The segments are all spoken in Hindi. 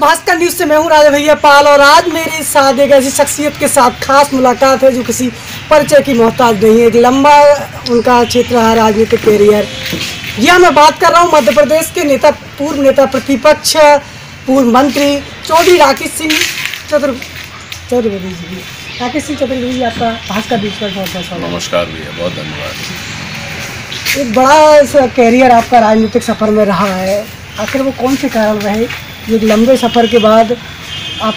भास्कर न्यूज़ से मैं हूं राजा भैया पाल और आज मेरे साथ एक ऐसी शख्सियत के साथ खास मुलाकात है जो किसी परिचय की मोहताज नहीं है। एक लंबा उनका क्षेत्र है राजनीतिक कैरियर। यह मैं बात कर रहा हूं मध्य प्रदेश के नेता, पूर्व नेता प्रतिपक्ष, पूर्व मंत्री चौधरी राकेश सिंह चतुर्वेदी जी। राकेश सिंह चतुर्वेदी जी, आपका भास्कर न्यूज़ पर बहुत बहुत स्वागत। नमस्कार भैया, बहुत धन्यवाद। एक बड़ा कैरियर आपका राजनीतिक सफ़र में रहा है, आखिर वो कौन से कारण रहे एक लंबे सफ़र के बाद आप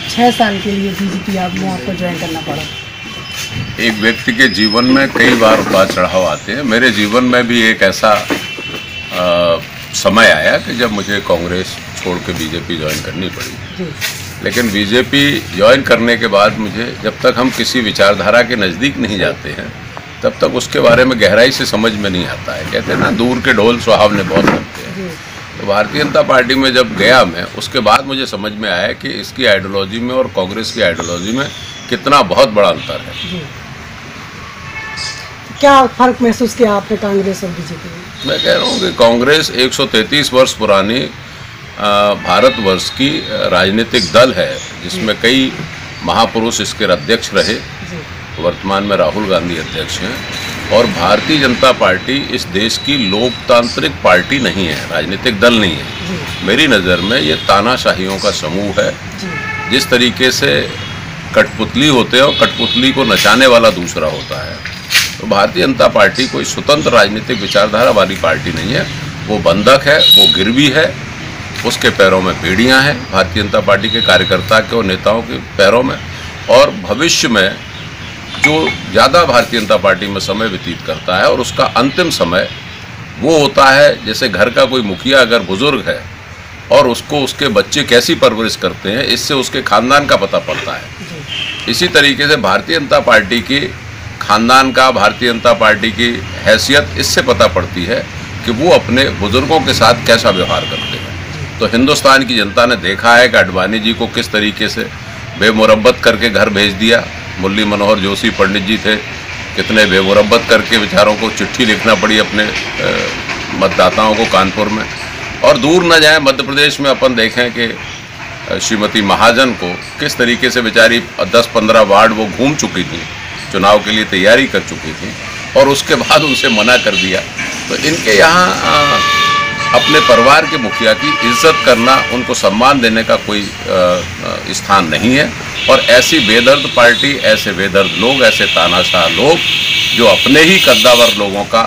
6 साल के लिए बीजेपी में आपको ज्वाइन करना पड़ा? एक व्यक्ति के जीवन में कई बार उतार चढ़ाव आते हैं। मेरे जीवन में भी एक ऐसा समय आया कि जब मुझे कांग्रेस छोड़ के बीजेपी ज्वाइन करनी पड़ी। लेकिन बीजेपी ज्वाइन करने के बाद मुझे, जब तक हम किसी विचारधारा के नज़दीक नहीं जाते हैं तब तक उसके बारे में गहराई से समझ में नहीं आता है। कहते हैं ना, दूर के ढोल सुहावने बहुत लगते हैं। तो भारतीय जनता पार्टी में जब गया मैं, उसके बाद मुझे समझ में आया कि इसकी आइडियोलॉजी में और कांग्रेस की आइडियोलॉजी में कितना बहुत बड़ा अंतर है। क्या फ़र्क महसूस किया आपने कांग्रेस और बीजेपी में? मैं कह रहा हूँ कि कांग्रेस 133 वर्ष पुरानी भारतवर्ष की राजनीतिक दल है, जिसमें कई महापुरुष इसके अध्यक्ष रहे। वर्तमान में राहुल गांधी अध्यक्ष हैं। और भारतीय जनता पार्टी इस देश की लोकतांत्रिक पार्टी नहीं है, राजनीतिक दल नहीं है। मेरी नज़र में ये तानाशाहियों का समूह है। जिस तरीके से कठपुतली होते हैं और कठपुतली को नचाने वाला दूसरा होता है, तो भारतीय जनता पार्टी कोई स्वतंत्र राजनीतिक विचारधारा वाली पार्टी नहीं है। वो बंधक है, वो गिरवी है, उसके पैरों में बेड़ियाँ हैं भारतीय जनता पार्टी के कार्यकर्ता के और नेताओं के पैरों में। और भविष्य में जो ज़्यादा भारतीय जनता पार्टी में समय व्यतीत करता है और उसका अंतिम समय वो होता है, जैसे घर का कोई मुखिया अगर बुज़ुर्ग है और उसको उसके बच्चे कैसी परवरिश करते हैं, इससे उसके ख़ानदान का पता पड़ता है। इसी तरीके से भारतीय जनता पार्टी के ख़ानदान का, भारतीय जनता पार्टी की हैसियत इससे पता पड़ती है कि वो अपने बुज़ुर्गों के साथ कैसा व्यवहार करते हैं। तो हिंदुस्तान की जनता ने देखा है कि आडवाणी जी को किस तरीके से बेमुरब्बत करके घर भेज दिया। मुरली मनोहर जोशी पंडित जी थे, कितने बेमुरब्बत करके बेचारों को चिट्ठी लिखना पड़ी अपने मतदाताओं को कानपुर में। और दूर न जाए, मध्य प्रदेश में अपन देखें कि श्रीमती महाजन को किस तरीके से बेचारी 10-15 वार्ड वो घूम चुकी थी, चुनाव के लिए तैयारी कर चुकी थी और उसके बाद उनसे मना कर दिया। तो इनके यहाँ अपने परिवार के मुखिया की इज्जत करना, उनको सम्मान देने का कोई स्थान नहीं है। और ऐसी बेदर्द पार्टी, ऐसे बेदर्द लोग, ऐसे तानाशाह लोग जो अपने ही कद्दावर लोगों का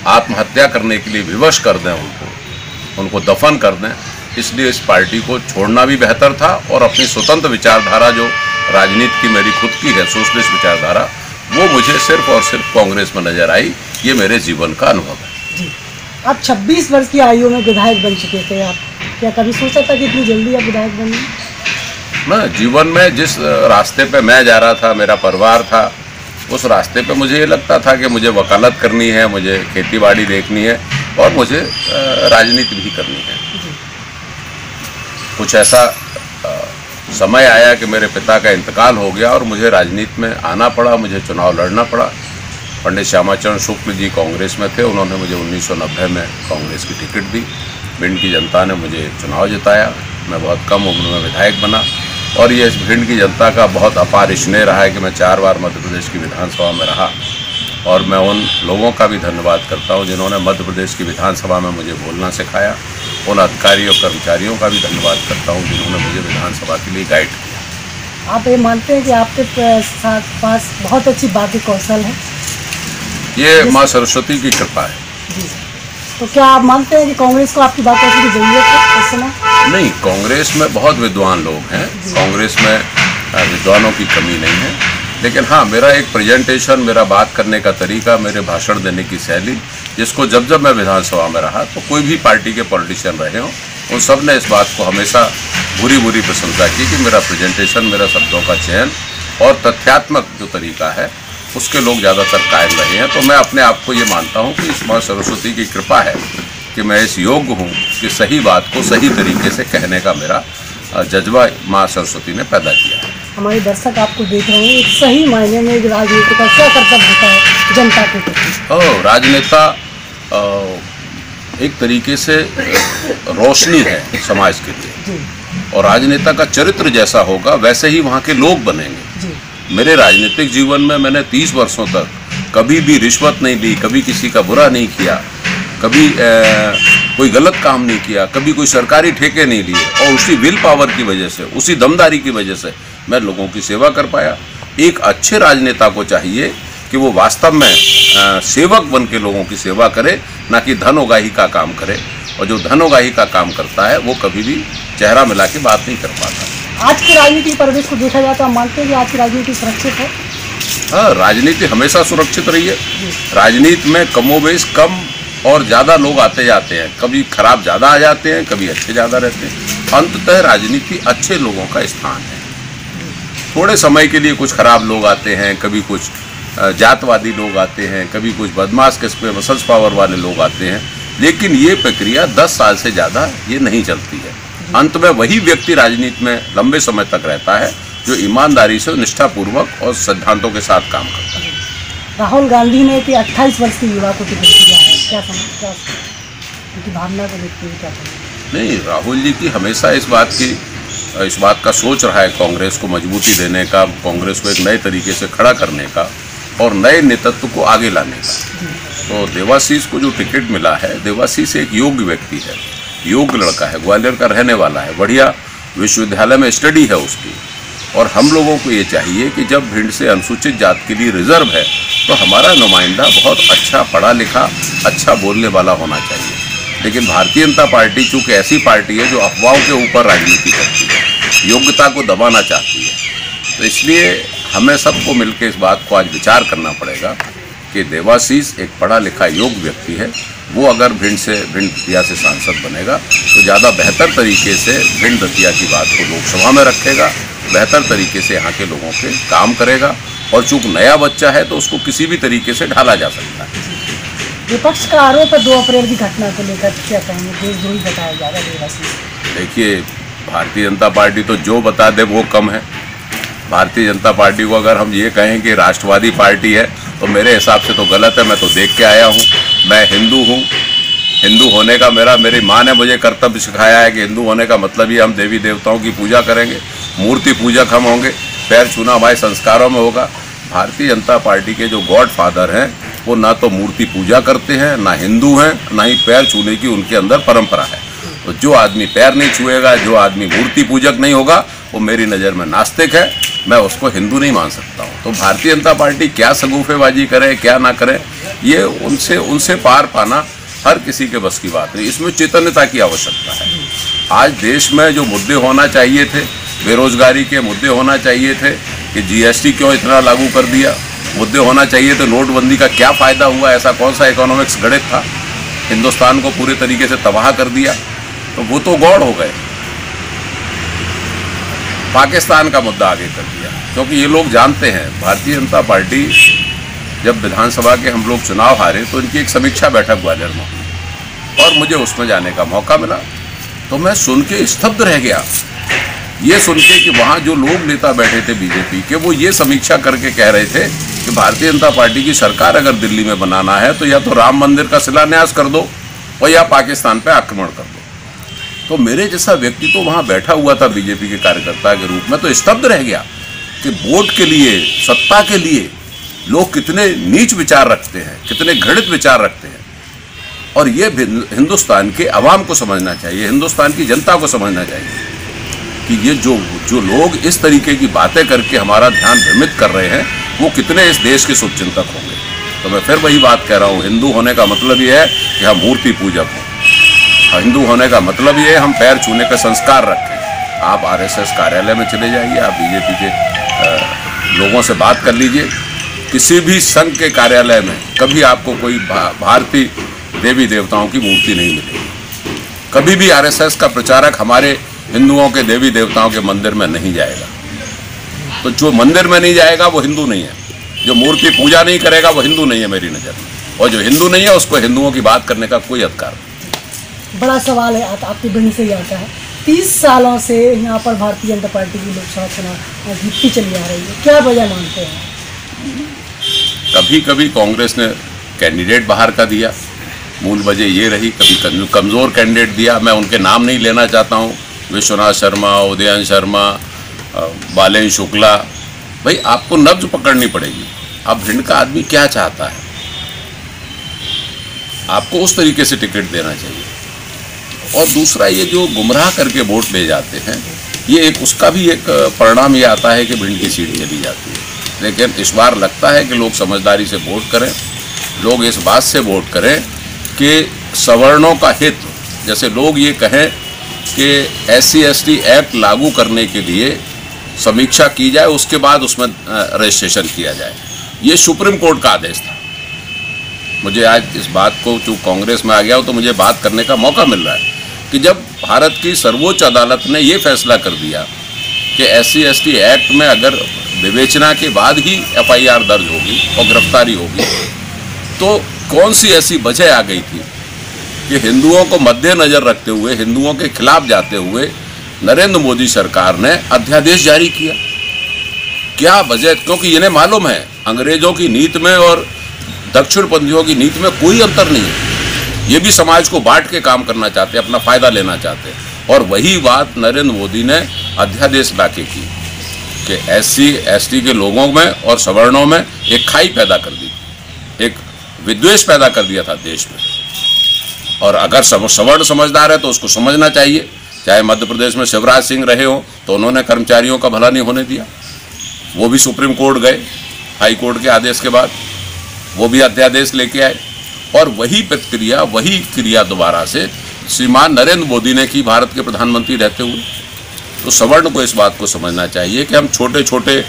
आत्महत्या करने के लिए विवश कर दें, उनको दफन कर दें, इसलिए इस पार्टी को छोड़ना भी बेहतर था। और अपनी स्वतंत्र विचारधारा जो राजनीति की मेरी खुद की है, सोशलिस्ट विचारधारा, वो मुझे सिर्फ और सिर्फ कांग्रेस में नजर आई। ये मेरे जीवन का अनुभव है। आप 26 वर्ष की आयु में विधायक बन चुके थे। आप क्या कभी सोचा था कि इतनी जल्दी आप विधायक बनेंगे? मैं जीवन में जिस रास्ते पे मैं जा रहा था, मेरा परिवार था, उस रास्ते पे मुझे ये लगता था कि मुझे वकालत करनी है, मुझे खेतीबाड़ी देखनी है और मुझे राजनीति भी करनी है। कुछ ऐसा समय आया कि मेरे पिता का इंतकाल हो गया और मुझे राजनीति में आना पड़ा, मुझे चुनाव लड़ना पड़ा। पंडित श्यामाचरण शुक्ल जी कांग्रेस में थे, उन्होंने मुझे 1990 में कांग्रेस की टिकट दी। भिंड की जनता ने मुझे चुनाव जिताया, मैं बहुत कम उम्र में विधायक बना। और ये इस भिंड की जनता का बहुत अपार स्नेह रहा है कि मैं 4 बार मध्य प्रदेश की विधानसभा में रहा। और मैं उन लोगों का भी धन्यवाद करता हूँ जिन्होंने मध्य प्रदेश की विधानसभा में मुझे बोलना सिखाया। उन अधिकारियों और कर्मचारियों का भी धन्यवाद करता हूँ जिन्होंने मुझे विधानसभा के लिए गाइड किया। आप ये मानते हैं कि आपके पास बहुत अच्छी बाकी कौशल है? ये माँ सरस्वती की कृपा है। जी। तो क्या आप मानते हैं कि कांग्रेस को आपकी बात कौशल की जरूरत है इस समय? नहीं, कांग्रेस में बहुत विद्वान लोग हैं, कांग्रेस में विद्वानों की कमी नहीं है। लेकिन हाँ, मेरा एक प्रेजेंटेशन, मेरा बात करने का तरीका, मेरे भाषण देने की शैली, जिसको जब जब मैं विधानसभा में रहा तो कोई भी पार्टी के पॉलिटिशियन रहे हों, उन सब ने इस बात को हमेशा बुरी प्रशंसा की कि मेरा प्रेजेंटेशन, मेरा शब्दों का चयन और तथ्यात्मक जो तरीका है उसके लोग ज़्यादातर कायम रहे हैं। तो मैं अपने आप को ये मानता हूँ कि इस माँ सरस्वती की कृपा है कि मैं इस योग्य हूँ कि सही बात को सही तरीके से कहने का मेरा जज्बा माँ सरस्वती ने पैदा किया है। हमारे दर्शक आपको देख रहे हैं, एक सही मायने में राजनीति का क्या कर्तव्य होता है जनता के प्रति? राजनेता एक तरीके से रोशनी है समाज के लिए, और राजनेता का चरित्र जैसा होगा वैसे ही वहाँ के लोग बनेंगे। मेरे राजनीतिक जीवन में मैंने 30 वर्षों तक कभी भी रिश्वत नहीं ली, कभी किसी का बुरा नहीं किया, कभी कोई गलत काम नहीं किया, कभी कोई सरकारी ठेके नहीं लिए, और उसी विल पावर की वजह से, उसी दमदारी की वजह से मैं लोगों की सेवा कर पाया। एक अच्छे राजनेता को चाहिए कि वो वास्तव में सेवक बन के लोगों की सेवा करे, ना कि धन उगाही का काम करे। और जो धन उगाही का काम करता है वो कभी भी चेहरा मिला के बात नहीं कर पाता। आज की राजनीतिक परिवेश को देखा जाए तो हम मानते हैं कि आज की राजनीति सुरक्षित है। हाँ, राजनीति हमेशा सुरक्षित रही है। राजनीति में कमोबेश कम और ज़्यादा लोग आते जाते हैं, कभी खराब ज़्यादा आ जाते हैं, कभी अच्छे ज़्यादा रहते हैं। अंततः राजनीति अच्छे लोगों का स्थान है। थोड़े समय के लिए कुछ खराब लोग आते हैं, कभी कुछ जातवादी लोग आते हैं, कभी कुछ बदमाश किस्म मसल्स पावर वाले लोग आते हैं, लेकिन ये प्रक्रिया 10 साल से ज़्यादा ये नहीं चलती है। अंत में वही व्यक्ति राजनीति में लंबे समय तक रहता है जो ईमानदारी से, निष्ठापूर्वक और सिद्धांतों के साथ काम करता है। राहुल गांधी ने कि 28 वर्ष के युवा को टिकट दिया है, क्या समझ, उनकी भावना को देखते हुए क्या समझ? नहीं, राहुल जी की हमेशा इस बात का सोच रहा है कांग्रेस को मजबूती देने का, कांग्रेस को एक नए तरीके से खड़ा करने का और नए नेतृत्व को आगे लाने का। तो देवाशीष को जो टिकट मिला है, देवाशीष एक योग्य व्यक्ति है, योग्य लड़का है, ग्वालियर का रहने वाला है, बढ़िया विश्वविद्यालय में स्टडी है उसकी। और हम लोगों को ये चाहिए कि जब भिंड से अनुसूचित जाति के लिए रिजर्व है तो हमारा नुमाइंदा बहुत अच्छा पढ़ा लिखा, अच्छा बोलने वाला होना चाहिए। लेकिन भारतीय जनता पार्टी चूँकि ऐसी पार्टी है जो अफवाहों के ऊपर राजनीति करती है, योग्यता को दबाना चाहती है, तो इसलिए हमें सबको मिलकर इस बात को आज विचार करना पड़ेगा कि देवाशीष एक पढ़ा लिखा योग्य व्यक्ति है। वो अगर भिंड दतिया से सांसद बनेगा तो ज़्यादा बेहतर तरीके से भिंड दतिया की बात को लोकसभा में रखेगा, बेहतर तरीके से यहाँ के लोगों के काम करेगा। और चूँकि नया बच्चा है तो उसको किसी भी तरीके से ढाला जा सकता है। विपक्ष का आरोप है 2 अप्रैल की घटना को लेकर, क्या कहेंगे? देशद्रोही बताया जा रहा है देवाशीष। देखिए, भारतीय जनता पार्टी तो जो बता दे वो कम है। भारतीय जनता पार्टी को अगर हम ये कहें कि राष्ट्रवादी पार्टी है तो मेरे हिसाब से तो गलत है। मैं तो देख के आया हूँ, मैं हिंदू हूँ। हिंदू होने का मेरी माँ ने मुझे कर्तव्य सिखाया है कि हिंदू होने का मतलब ही हम देवी देवताओं की पूजा करेंगे, मूर्ति पूजक हम होंगे, पैर छूना हमारे संस्कारों में होगा। भारतीय जनता पार्टी के जो गॉड फादर हैं वो ना तो मूर्ति पूजा करते हैं, ना हिंदू हैं, ना ही पैर छूने की उनके अंदर परंपरा है। तो जो आदमी पैर नहीं छुएगा, जो आदमी मूर्ति पूजक नहीं होगा, वो मेरी नज़र में नास्तिक है। मैं उसको हिंदू नहीं मान सकता हूँ। तो भारतीय जनता पार्टी क्या सगुफेबाजी करे, क्या ना करे, ये उनसे पार पाना हर किसी के बस की बात नहीं। इसमें चैतन्यता की आवश्यकता है। आज देश में जो मुद्दे होना चाहिए थे, बेरोजगारी के मुद्दे होना चाहिए थे कि जीएसटी क्यों इतना लागू कर दिया, मुद्दे होना चाहिए तो नोटबंदी का क्या फ़ायदा हुआ, ऐसा कौन सा इकोनॉमिक्स गणित था, हिंदुस्तान को पूरे तरीके से तबाह कर दिया, तो वो तो गौड़ हो गए। पाकिस्तान का मुद्दा आगे कर दिया, क्योंकि ये लोग जानते हैं भारतीय जनता पार्टी जब विधानसभा के हम लोग चुनाव हारे तो इनकी एक समीक्षा बैठक ग्वालियर में हुई और मुझे उसमें जाने का मौका मिला। तो मैं सुन के स्तब्ध रह गया, ये सुन के कि वहाँ जो लोग नेता बैठे थे बीजेपी के, वो ये समीक्षा करके कह रहे थे कि भारतीय जनता पार्टी की सरकार अगर दिल्ली में बनाना है तो या तो राम मंदिर का शिलान्यास कर दो और या पाकिस्तान पे आक्रमण कर दो। तो मेरे जैसा व्यक्ति तो वहाँ बैठा हुआ था बीजेपी के कार्यकर्ता के रूप में, तो स्तब्ध रह गया कि वोट के लिए, सत्ता के लिए लोग कितने नीच विचार रखते हैं, कितने घृणित विचार रखते हैं। और ये हिंदुस्तान के अवाम को समझना चाहिए, हिंदुस्तान की जनता को समझना चाहिए कि ये जो लोग इस तरीके की बातें करके हमारा ध्यान भ्रमित कर रहे हैं, वो कितने इस देश के शुभचिंतक होंगे। तो मैं फिर वही बात कह रहा हूँ, हिंदू होने का मतलब ये है कि हम मूर्ति पूजक हों। हिंदू होने का मतलब ये है हम पैर छूने का संस्कार रखें। आप आरएसएस कार्यालय में चले जाइए, आप बीजेपी के लोगों से बात कर लीजिए, किसी भी संघ के कार्यालय में कभी आपको कोई भारतीय देवी देवताओं की मूर्ति नहीं मिलेगी। कभी भी आरएसएस का प्रचारक हमारे हिंदुओं के देवी देवताओं के मंदिर में नहीं जाएगा। तो जो मंदिर में नहीं जाएगा वो हिंदू नहीं है, जो मूर्ति पूजा नहीं करेगा वो हिंदू नहीं है मेरी नज़र में, और जो हिंदू नहीं है उसको हिंदुओं की बात करने का कोई अधिकार नहीं। बड़ा सवाल है, आपके भिंड से ही आता है। 30 सालों से यहाँ पर भारतीय जनता पार्टी की लोकसभा चुनाव जीतती चली आ रही है, क्या वजह मानते हैं? कभी कभी कांग्रेस ने कैंडिडेट बाहर का दिया, मूल वजह ये रही, कभी कमज़ोर कैंडिडेट दिया। मैं उनके नाम नहीं लेना चाहता हूँ, विश्वनाथ शर्मा, उदयन शर्मा, बालेन शुक्ला। भाई आपको नब्ज पकड़नी पड़ेगी, अब भिंड का आदमी क्या चाहता है, आपको उस तरीके से टिकट देना चाहिए। और दूसरा, ये जो गुमराह करके वोट ले जाते हैं, ये एक उसका भी एक परिणाम ये आता है कि भिंड की सीट चली जाती है। लेकिन इस बार लगता है कि लोग समझदारी से वोट करें, लोग इस बात से वोट करें कि सवर्णों का हित, जैसे लोग ये कहें कि SC/ST एक्ट लागू करने के लिए समीक्षा की जाए, उसके बाद उसमें रजिस्ट्रेशन किया जाए। ये सुप्रीम कोर्ट का आदेश था। मुझे आज इस बात को, जो कांग्रेस में आ गया हो तो मुझे बात करने का मौका मिल रहा है कि जब भारत की सर्वोच्च अदालत ने ये फैसला कर दिया कि SC/ST एक्ट में अगर विवेचना के बाद ही FIR दर्ज होगी और गिरफ्तारी होगी, तो कौन सी ऐसी वजह आ गई थी कि हिंदुओं को मद्देनजर रखते हुए, हिंदुओं के खिलाफ जाते हुए नरेंद्र मोदी सरकार ने अध्यादेश जारी किया? क्या वजह? क्योंकि इन्हें मालूम है अंग्रेजों की नीति में और दक्षिणपंथियों की नीति में कोई अंतर नहीं है। ये भी समाज को बांट के काम करना चाहते हैं, अपना फायदा लेना चाहते हैं। और वही बात नरेंद्र मोदी ने अध्यादेश लाके की कि SC/ST के लोगों में और सवर्णों में एक खाई पैदा कर दी, एक विद्वेष पैदा कर दिया था देश में। और अगर सवर्ण समझदार है तो उसको समझना चाहिए। चाहे मध्य प्रदेश में शिवराज सिंह रहे हो तो उन्होंने कर्मचारियों का भला नहीं होने दिया, वो भी सुप्रीम कोर्ट गए, हाई कोर्ट के आदेश के बाद वो भी अध्यादेश लेके आए। और वही प्रक्रिया, वही क्रिया दोबारा से श्रीमान नरेंद्र मोदी ने की भारत के प्रधानमंत्री रहते हुए। तो सवर्ण को इस बात को समझना चाहिए कि हम छोटे छोटे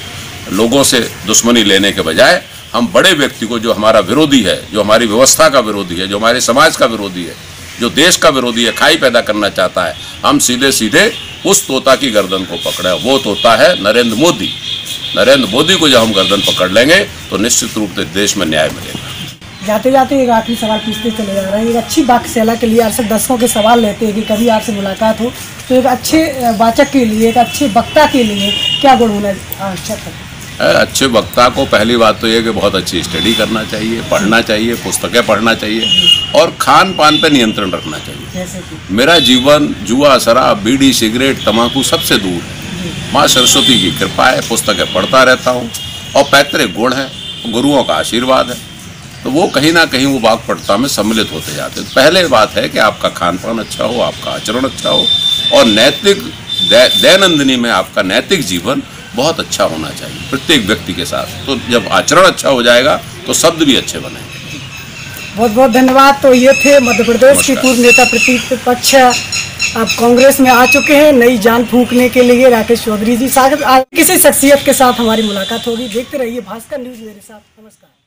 लोगों से दुश्मनी लेने के बजाय हम बड़े व्यक्ति को, जो हमारा विरोधी है, जो हमारी व्यवस्था का विरोधी है, जो हमारे समाज का विरोधी है, जो देश का विरोधी है, खाई पैदा करना चाहता है, हम सीधे सीधे उस तोता की गर्दन को पकड़े। वो तोता है नरेंद्र मोदी। नरेंद्र मोदी को जब हम गर्दन पकड़ लेंगे तो निश्चित रूप से देश में न्याय मिलेगा। जाते जाते एक आखिरी सवाल पूछते चले जा रहे हैं। एक अच्छी वाक्यशाला के लिए आपसे दर्शकों के सवाल लेते हैं कि कभी आपसे मुलाकात हो तो एक अच्छे वाचक के लिए, एक अच्छे वक्ता के लिए क्या गुण होना आवश्यक है? अच्छे वक्ता को पहली बात तो ये कि बहुत अच्छी स्टडी करना चाहिए, पढ़ना चाहिए, पुस्तकें पढ़ना चाहिए और खान पान पर नियंत्रण रखना चाहिए। जैसे कि मेरा जीवन जुआ, शराब, बीड़ी, सिगरेट, तंबाकू सबसे दूर है। माँ सरस्वती की कृपा है, पुस्तकें पढ़ता रहता हूँ और पैतृक गुण है, गुरुओं का आशीर्वाद है, तो वो कहीं ना कहीं वो वाक्पटुता में सम्मिलित होते जाते हैं। पहले बात है कि आपका खान पान अच्छा हो, आपका आचरण अच्छा हो और नैतिक दैनंदिनी में आपका नैतिक जीवन बहुत अच्छा होना चाहिए प्रत्येक व्यक्ति के साथ। तो जब आचरण अच्छा हो जाएगा तो शब्द भी अच्छे बनेंगे। बहुत बहुत धन्यवाद। तो ये थे मध्य प्रदेश के पूर्व नेता प्रतिपक्ष, अब कांग्रेस में आ चुके हैं नई जान फूंकने के लिए, राकेश चौधरी जी। किसी शख्सियत के साथ हमारी मुलाकात होगी। देखते रहिए भास्कर न्यूज मेरे साथ। नमस्कार।